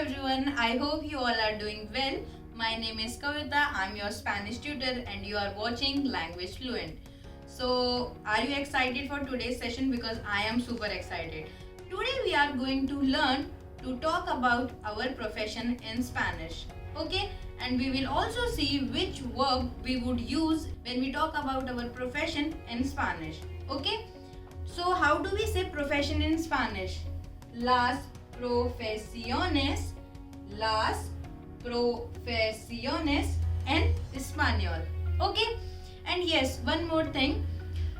everyone, I hope you all are doing well. My name is Kavita, I'm your Spanish tutor and you are watching Language Fluent. So, are you excited for today's session? Because I am super excited. Today we are going to learn to talk about our profession in Spanish. Okay? And we will also see which verb we would use when we talk about our profession in Spanish. Okay? So, how do we say profession in Spanish? Las profesiones, las profesiones en español. Okay? And yes, one more thing.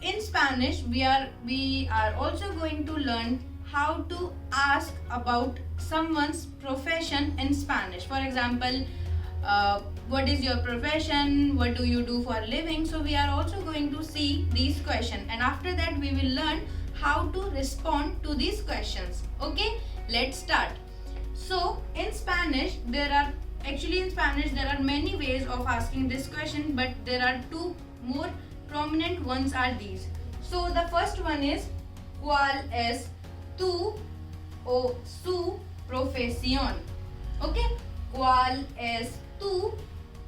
In Spanish, we are also going to learn how to ask about someone's profession in Spanish. For example, what is your profession? What do you do for a living? So we are also going to see these questions, and after that we will learn how to respond to these questions. Okay, let's start. So in Spanish there are many ways of asking this question, but there are two more prominent ones are these. So the first one is ¿Cuál es tu o su profesión? Okay, ¿Cuál es tu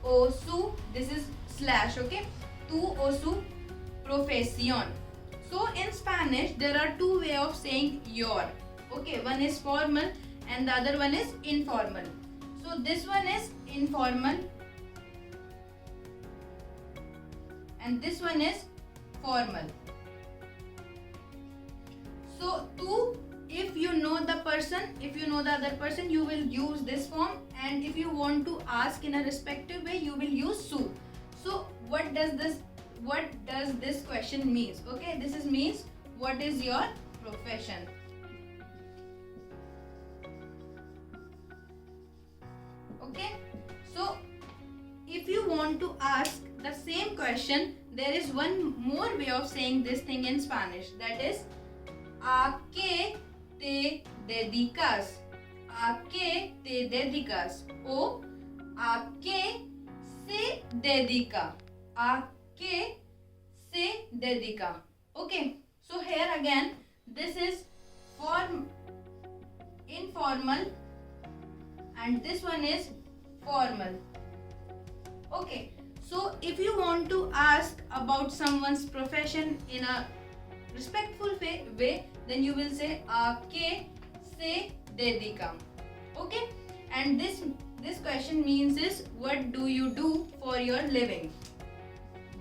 o su? This is slash. Okay, tu o su profesión. So in Spanish there are two ways of saying your. Okay, one is formal and the other one is informal. So this one is informal and this one is formal. So tu, if you know the person, if you know the other person, you will use this form, and if you want to ask in a respective way, you will use su. So what does this question means? Okay, this means what is your profession? Okay, so if you want to ask the same question, there is one more way of saying this thing in Spanish, that is ¿A qué te dedicas? ¿A qué te dedicas? O ¿a qué se dedica? ¿A qué se dedica? Okay, so here again, this is informal and this one is formal. Okay, so if you want to ask about someone's profession in a respectful way, then you will say ¿A qué se dedica? Okay, and this question means is what do you do for your living?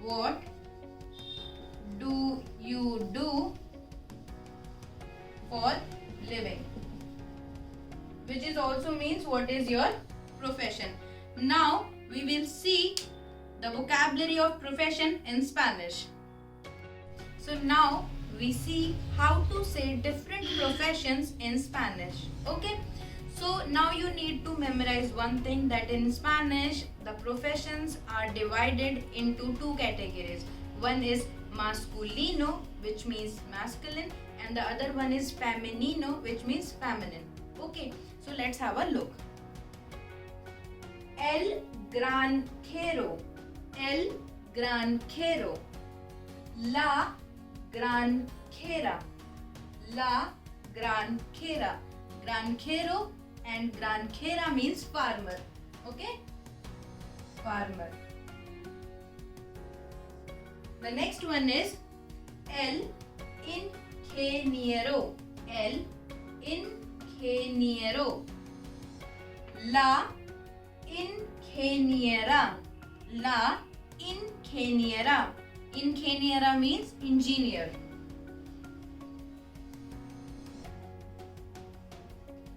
What do you do for living? Which is also means what is your profession. Now we will see the vocabulary of profession in Spanish. So now we see how to say different professions in Spanish. Okay, so now you need to memorize one thing, that in Spanish the professions are divided into two categories. One is masculino, which means masculine, and the other one is femenino, which means feminine. Okay, so let's have a look. El granjero, el granjero. La granjera, la granjera. Granjero and granjera means farmer. Okay, farmer. The next one is el ingeniero, el ingeniero. La ingeniera, la ingeniera. Ingeniera means engineer.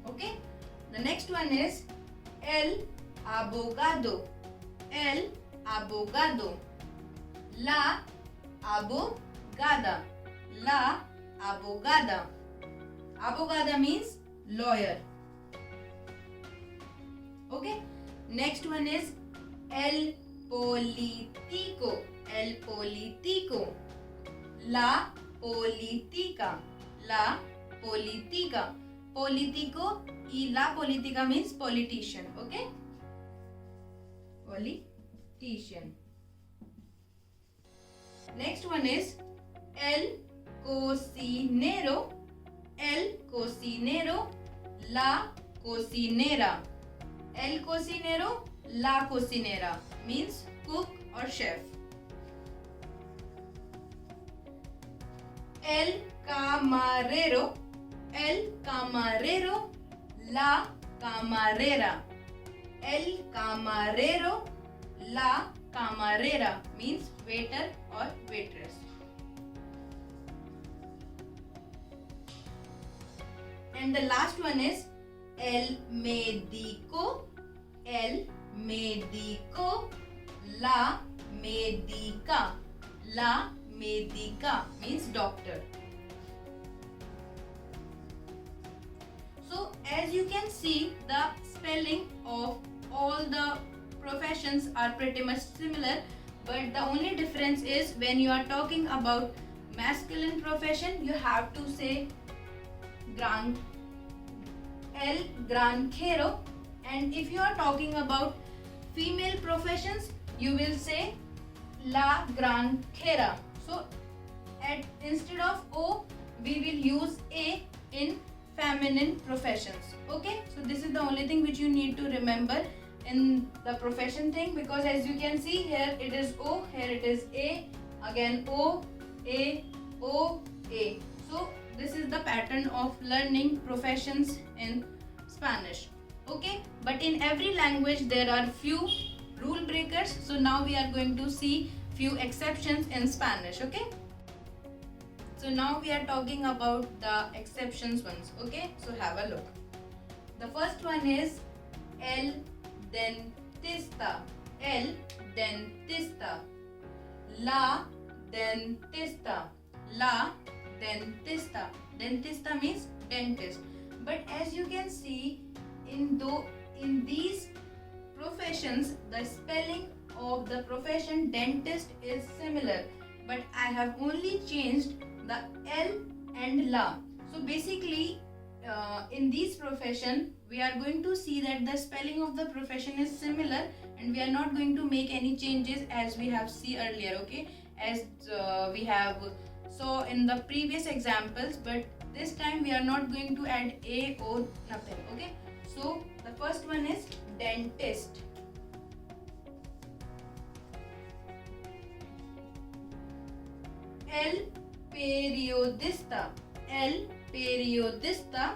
Okay, the next one is el abogado, el abogado. La abogada, la abogada. Abogada means lawyer. Okay, next one is el político, el político. La política, la política. Político y la política means politician. Okay, politician. Next one is el cocinero, el cocinero. La cocinera. El cocinero, la cocinera means cook or chef. El camarero, la camarera. El camarero, la camarera means waiter or waitress. And the last one is el médico, la médica. La médica means doctor. So as you can see, the spelling of all the professions are pretty much similar, but the only difference is when you are talking about masculine profession, you have to say el granjero, and if you are talking about female professions, you will say la granjera. So instead of O, we will use A in feminine professions. Okay, so this is the only thing which you need to remember in the profession thing, because as you can see here it is O, here it is A, again O, A, O, A. So this is the pattern of learning professions in Spanish. Okay, but in every language there are few rule breakers. So now we are going to see few exceptions in Spanish. Okay, so now we are talking about the exceptions ones. Okay, so have a look. The first one is el dentista, el dentista, la dentista, la dentista. Dentista means dentist. But as you can see, in these professions, the spelling of the profession dentist is similar, but I have only changed the L and la. So basically, in this profession, we are going to see that the spelling of the profession is similar, and we are not going to make any changes as we have seen earlier. Okay, as we have saw in the previous examples, but this time we are not going to add A or nothing. Okay, so the first one is dentist. El periodista, el periodista,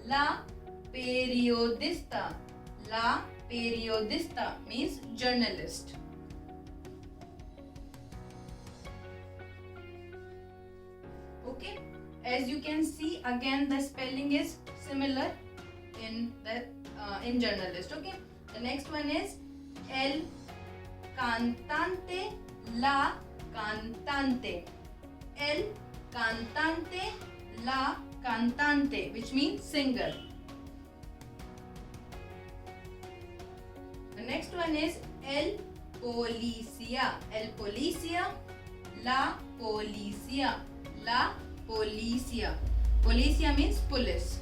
la periodista, la periodista means journalist. Okay, as you can see, again the spelling is similar in journalist. Okay, the next one is el cantante, la cantante, el cantante, la cantante, which means singer. The next one is el policía, la policía, la policía. Policía means police.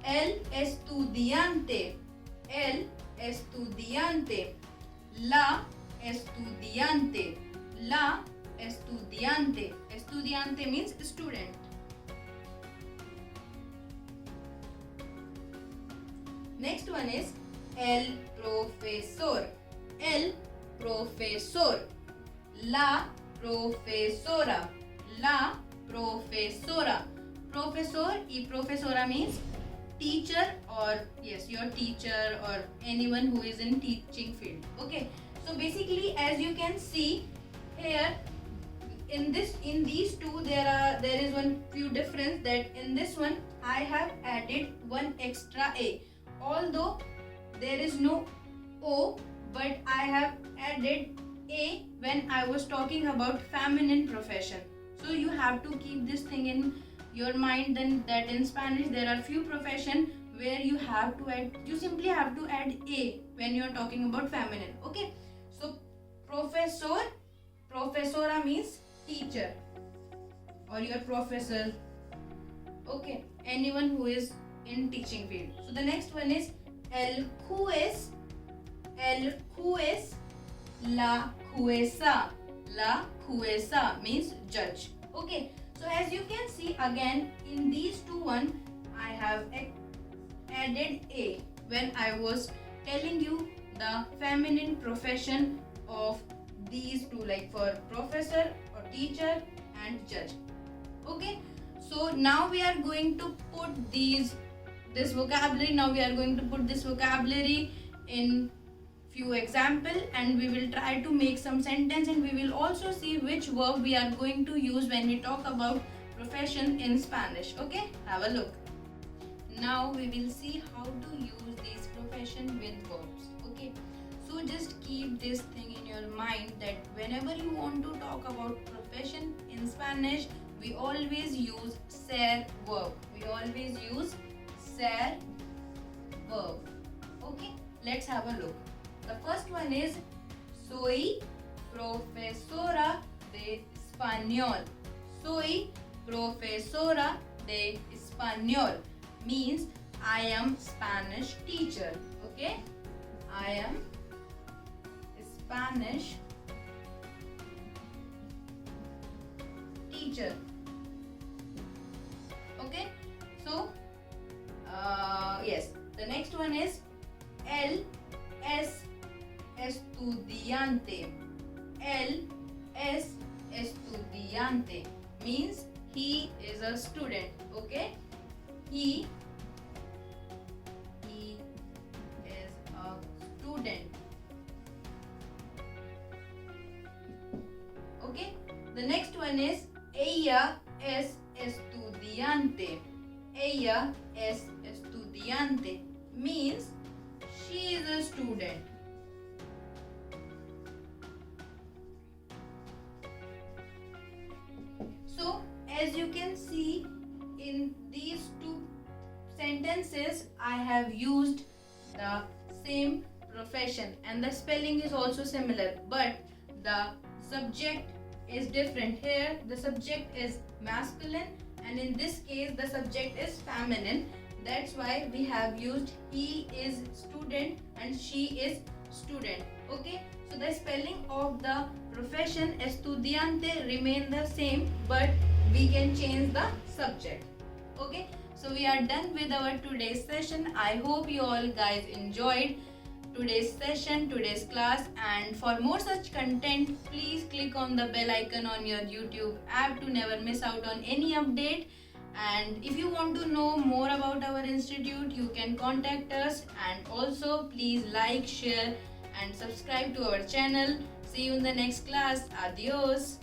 El estudiante, la estudiante, la estudiante. Estudiante means student. Next one is el profesor, la profesora, la profesora. Professor y profesora means teacher, or yes, your teacher or anyone who is in teaching field. Okay, so basically as you can see here, in these two there is one few difference, that in this one I have added one extra A, although there is no O, but I have added A when I was talking about feminine profession. So you have to keep this thing in your mind, then that in Spanish there are few profession where you simply have to add A when you are talking about feminine. Okay, so professor, profesora means teacher or your professor. Okay, anyone who is in teaching field. So the next one is el juez, la jueza means judge. Okay, So as you can see again in these two one, I have added a when I was telling you the feminine profession of these two, like for professor or teacher and judge. Okay, so now we are going to put this vocabulary. Now we are going to put this vocabulary in few example, and we will try to make some sentence, and we will also see which verb we are going to use when we talk about profession in Spanish. Okay, have a look. Now we will see how to use this profession with verbs. Okay, so just keep this thing in your mind that whenever you want to talk about profession in Spanish, we always use ser verb. We always use ser verb. Okay, let's have a look. The first one is soy profesora de español. Soy profesora de español means I am Spanish teacher. Okay, I am Spanish teacher. Okay, so yes, the next one is él es estudiante. Él es estudiante means he is a student. Okay, he is a student. Okay, the next one is ella es estudiante. Ella es estudiante means she is a student. So as you can see in these two sentences, I have used the same profession and the spelling is also similar, but the subject is different. Here the subject is masculine and in this case the subject is feminine. That's why we have used he is student and she is student. Okay, so the spelling of the profession estudiante remain the same, but we can change the subject. Okay, so we are done with our today's session. I hope you all guys enjoyed today's session, today's class, and for more such content, please click on the bell icon on your YouTube app to never miss out on any update. And if you want to know more about our institute, you can contact us, and also please like, share and subscribe to our channel. See you in the next class. Adios.